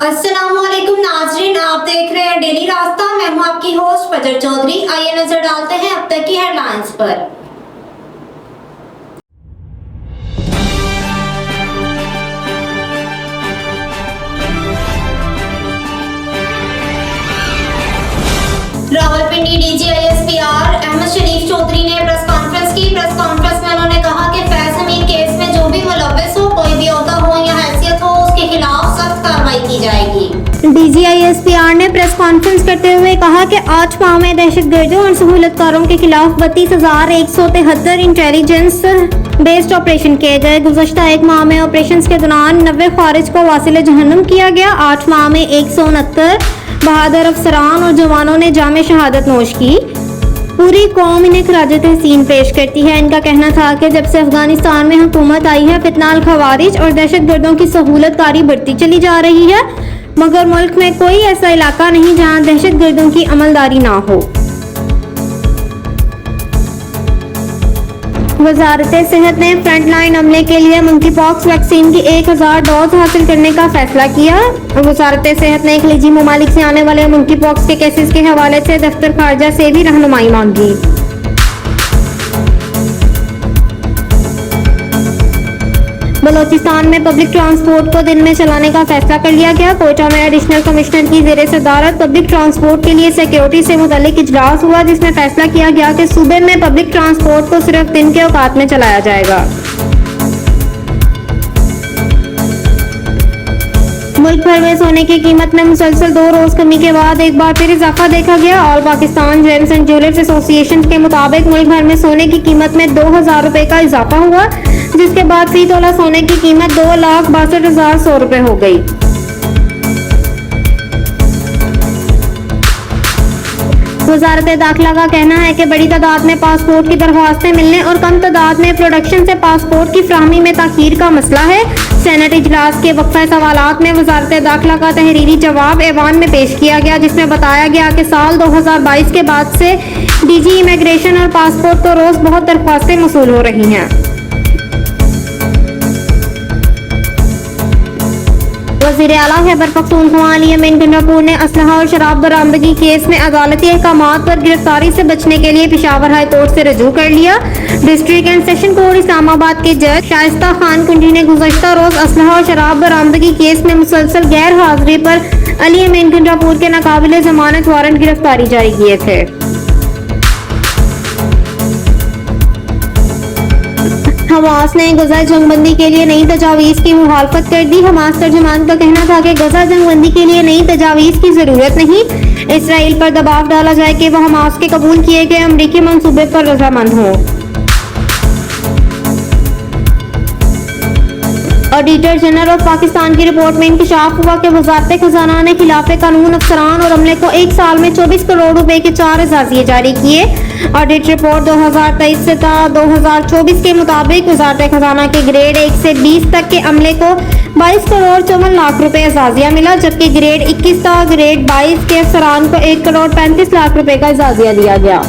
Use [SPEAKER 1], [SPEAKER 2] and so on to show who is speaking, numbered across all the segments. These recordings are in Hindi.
[SPEAKER 1] अस्सलामुअलैकुम नाजरीन, आप देख रहे हैं डेली रास्ता। मैं हूं आपकी होस्ट फजर चौधरी। आइए नजर डालते हैं अब तक की हेडलाइंस पर। रावलपिंडी डीजीआईएसपीआर अहमद शरीफ चौधरी ने प्रेस कॉन्फ्रेंस की। प्रेस कॉन्फ्रेंस में उन्होंने कहा कि फैज हमीद केस में जो भी मुलव्विस हो, कोई भी ओहदा हो या हैसियत हो, उसके खिलाफ सख्त कार्रवाई की जाएगी। डीजीआईएसपीआर ने प्रेस कॉन्फ्रेंस करते हुए कहा कि 8 माह में दहशतगर्दों और सहूलतकारों के खिलाफ 32,173 इंटेलिजेंस बेस्ड ऑपरेशन किए गए। गुज़श्ता 1 माह में ऑपरेशन के दौरान 90 खारिज को वासिल जहन्नुम किया गया। 8 माह में 169 बहादुर अफसरान और जवानों ने जामे शहादत नोश की। पूरी कौम इन्हें खराज तहसीन पेश करती है। इनका कहना था कि जब से अफगानिस्तान में हुकूमत आई है, फितनाल खवारिज और दहशतगर्दों की सहूलतकारी बढ़ती चली जा रही है, मगर मुल्क में कोई ऐसा इलाका नहीं जहां दहशतगर्दों की अमलदारी ना हो। वजारत सेहत ने फ्रंटलाइन अमले के लिए मंकी पॉक्स वैक्सीन की 1000 डोज हासिल करने का फैसला किया। वजारत सेहत ने खलीजी ममालिक से आने वाले मंकी पॉक्स के केसेस के हवाले से दफ्तर खारजा से भी रहनुमाई मांगी। बलोचिस्तान में पब्लिक ट्रांसपोर्ट को दिन में चलाने का फैसला कर लिया गया। कोयटा में एडिशनल कमिश्नर की ज़ेरे सदारत पब्लिक ट्रांसपोर्ट के लिए सिक्योरिटी से मुतालिक इजलास हुआ, जिसमें फैसला किया गया कि सूबे में पब्लिक ट्रांसपोर्ट को सिर्फ दिन के औकात में चलाया जाएगा। मुल्क भर में सोने की कीमत में मुसलसल 2 रोज कमी के बाद एक बार फिर इजाफा देखा गया। All Pakistan James and jewellers association के मुताबिक मुल्क भर में सोने की कीमत में 2000 रुपए का इजाफा हुआ, जिसके बाद फी तोला सोने की कीमत 2,62,100 रुपए हो गई। वजारत दाखिला का कहना है कि बड़ी तादाद में पासपोर्ट की दरख्वास्तें मिलने और कम तादाद में प्रोडक्शन से पासपोर्ट की फ्राहमी में ताखीर का मसला है। सेनेट इजलास के वक्फा सवालात में वजारत दाखिला का तहरीरी जवाब ऐवान में पेश किया गया, जिसमें बताया गया कि साल 2022 के बाद से डीजी इमिग्रेशन और पासपोर्ट को रोज बहुत दरख्वास्तें मसूल हो रही हैं। वज़ीर आला खैबर पख्तूनख्वा अली अमीन गंडापुर ने असलहा और शराब बरामदगी केस में अदालती अहकामात पर गिरफ्तारी से बचने के लिए पेशावर हाई कोर्ट से रजू कर लिया। District and session court Islamabad के जज शाइस्ता खान कुंडी ने गुज़श्ता रोज असलहा और शराब बरामदगी केस में मुसलसल गैर हाजिरी पर अली अमीन गंडापुर के नाकाबिले जमानत वारंट गिरफ्तारी जारी किए थे। हमास ने गजा जंगबंदी के लिए नई तजावीज की मुखालफत कर दी। हमास तर्जुमान का कहना था कि गजा जंगबंदी के लिए नई तजावीज की जरूरत नहीं, इसराइल पर दबाव डाला जाए कि वह हमास के कबूल किए गए अमरीकी मंसूबे पर रजामंद हो। ऑडिटर जनरल ऑफ पाकिस्तान की रिपोर्ट में इंकशाफ हुआ कि वजारत खजाना ने खिलाफ कानून अफसरान और अमले को 1 साल में 24 करोड़ रुपए के 4 एजाजिये जारी किए। ऑडिट रिपोर्ट 2023 से 2024 के मुताबिक वजारत खजाना के ग्रेड 1 से 20 तक के अमले को 22 करोड़ 54 लाख रुपए एजाजिया मिला, जबकि ग्रेड 21 था ग्रेड 22 के अफसरान को 1 करोड़ 35 लाख रुपए का एजाजिया दिया गया।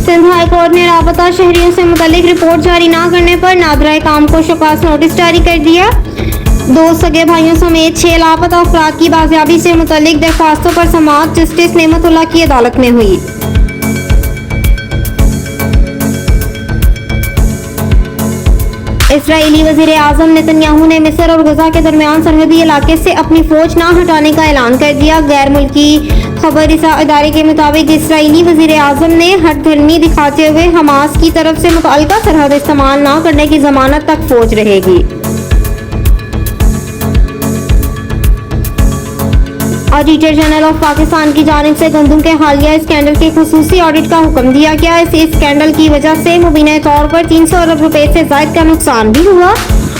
[SPEAKER 1] सिंध हाई कोर्ट ने लापता शहरियों से मुतालिक रिपोर्ट जारी न करने पर नादराए काम को शोकास नोटिस जारी कर दिया। 2 सगे भाइयों समेत 6 लापता अफराद की बाजियाबी से मुतालिक दरख्वास्तों पर समाअत जस्टिस नेमतुल्लाह की अदालत में हुई। इसराइली वजीर आजम नेतन्याहू ने मिस्र और गजा के दरमियान सरहदी इलाके से अपनी फौज न हटाने का ऐलान कर दिया। गैर मुल्की खबर इदारे के मुताबिक इसराइली वजीर आजम ने हठधर्मी दिखाते हुए हमास की तरफ से मुतल्लिका सरहद इस्तेमाल न करने की जमानत तक फौज रहेगी। ऑडिटर जनरल ऑफ पाकिस्तान की जानिब से गंदम के हालिया स्कैंडल के खुसूसी ऑडिट का हुक्म दिया गया। इस स्कैंडल की वजह से मुबीना तौर पर 300 अरब रुपए से ज्यादा का नुकसान भी हुआ।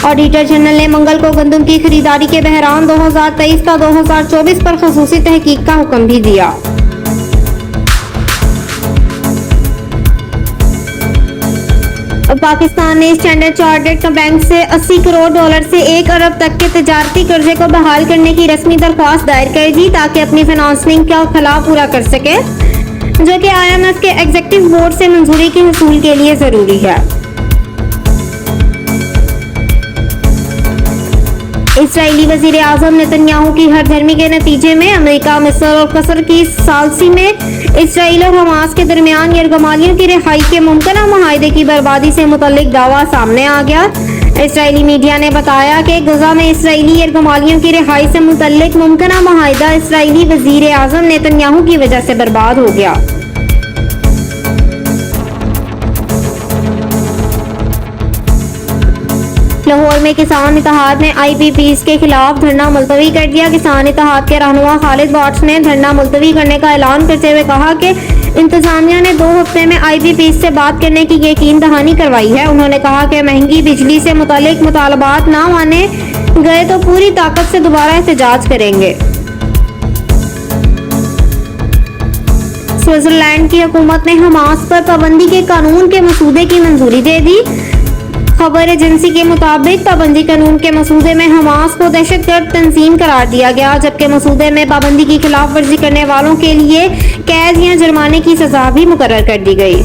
[SPEAKER 1] ऑडिटर जनरल ने मंगल को गंदम की खरीदारी के बहरान 2023 का 2024 पर खुसूसी तहकीक का हुक्म भी दिया। पाकिस्तान ने स्टैंडर्ड चार्टर्ड बैंक से 80 करोड़ डॉलर से 1 अरब तक के तजारती कर्जे को बहाल करने की रस्मी दरख्वास्त दायर कर दी, ताकि अपनी फाइनेंसिंग का खला पूरा कर सके, जो कि IMF के एग्जीक्यूटिव बोर्ड से मंजूरी के हसूल के लिए जरूरी है। इस्राएली वजीर आजम नेतन्याहू की हर धर्मी के नतीजे में अमेरिका, मिस्र और कतर की सालसी में इसराइल और हमास के दरमियान यरगमालियों की रिहाई के मुमकिन माहिदे की बर्बादी से मुतल्लिक दावा सामने आ गया। इसराइली मीडिया ने बताया कि गजा में इसराइली यरगमालियों की रिहाई से मुतल्लिक मुमकिन माहिदा इसराइली वजीर आजम नेतन्याहू की वजह से बर्बाद हो गया। लाहौर में किसान इत्तेहाद ने IPPs के खिलाफ धरना मुलतवी कर दिया। किसान इत्तेहाद के रहनुमा खालिद बाट्स ने धरना मुलतवी करने का ऐलान करते हुए कहा कि इंतजामिया ने 2 हफ्ते में IPPs से बात करने की यकीन दहानी करवाई है। उन्होंने कहा कि महंगी बिजली से मुतालिक मुतालबात ना माने गए तो पूरी ताकत से दोबारा एहतजाज करेंगे। स्विट्जरलैंड की हुकूमत ने हमास पर पाबंदी के कानून के मसूदे की मंजूरी दे दी। खबर एजेंसी के मुताबिक पाबंदी कानून के मसूदे में हमास को दहशतगर्द तंजीम करार दिया गया, जबकि मसूदे में पाबंदी की खिलाफ वर्जी करने वालों के लिए कैद या जुर्माने की सजा भी मुकर्रर कर दी गई।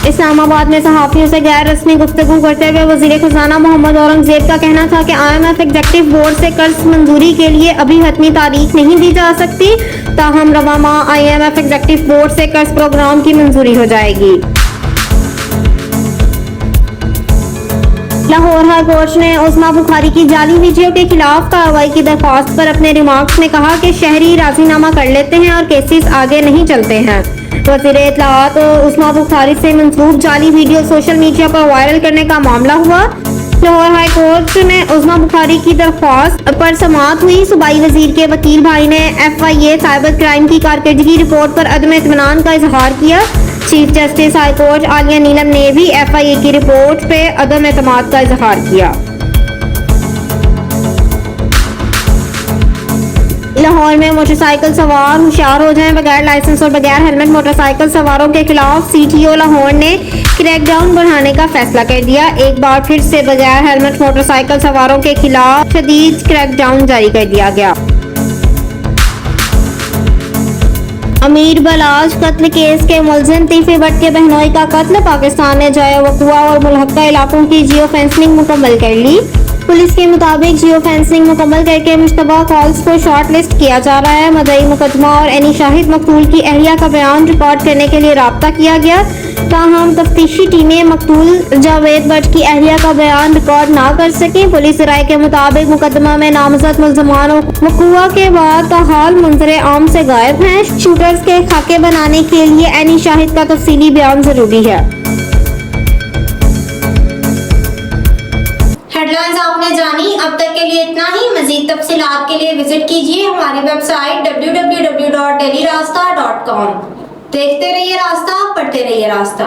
[SPEAKER 1] इस्लामाबाद में सहाफियों से गैर रस्मी गुफ्तगू करते हुए वजीर खजाना मोहम्मद औरंगजेब का कहना था कि IMF एग्जीक्यूटिव बोर्ड से कर्ज मंजूरी के लिए अभी हतमी तारीख नहीं दी जा सकती, ताहम रवा माह IMF एग्जीक्यूटिव बोर्ड से कर्ज प्रोग्राम की मंजूरी हो जाएगी। लाहौर हाई कोर्ट ने उस्मा बुखारी की जाली वीडियो के खिलाफ कार्रवाई की दरख्वास्त पर अपने रिमार्क्स में कहा कि शहरी राजीनामा कर लेते हैं और केसेस आगे नहीं चलते हैं। वज़ीर इत्तलाआत उस्मा बुखारी से मंसूब जाली वीडियो सोशल मीडिया पर वायरल करने का मामला हुआ। लाहौर हाई कोर्ट में उस्मा बुखारी की दरख्वास्त पर समाअत हुई। सूबाई वजीर के वकील भाई ने FIA साइबर क्राइम की कारकर्दगी रिपोर्ट पर अदम इत्मीनान का इजहार किया। Chief justice high court Aliya Neelam ने भी FIA की रिपोर्ट पे अदम एतमाद का इजहार किया। लाहौर में मोटरसाइकिल सवार होशियार हो जाएं, बगैर लाइसेंस और बगैर हेलमेट मोटरसाइकिल सवारों के खिलाफ CTO लाहौर ने क्रैकडाउन बढ़ाने का फैसला कर दिया। एक बार फिर से बगैर हेलमेट मोटरसाइकिल सवारों के खिलाफ शदीद क्रैकडाउन जारी कर दिया गया। अमीर बलाज कत्ल केस के मुलजिम तीफी भट्ट के बहनोई का कत्ल। पाकिस्तान ने जाए वकुआ और मुल्हक्का इलाकों की जियो फेंसिंग मुकम्मल कर ली। पुलिस के मुताबिक जियो फेंसिंग मुकम्मल करके मुश्तबा कॉल्स को शॉर्ट लिस्ट किया जा रहा है। मदई मुकदमा और एनी शाहिद मकतूल की अहलिया का बयान रिकॉर्ड करने के लिए राब्ता किया गया, ताहम तफ्तीशी टीमें मकतूल जावेद भट्ट की अहलिया का बयान रिकॉर्ड ना कर सकी। पुलिस राय के मुताबिक मुकदमा में नामजद मुलजमान वकुआ के बाद ताहाल मंजर आम से गायब हैं। शूटर्स के खाके बनाने के लिए एनी शाहिद का तफसीली बयान जरूरी है। हेडलाइंस आपने जानी, अब तक के लिए इतना ही। मजीद तफसीलात के लिए विजिट कीजिए हमारी वेबसाइट www.dailyrasta.com। देखते रहिए रास्ता, पढ़ते रहिए रास्ता।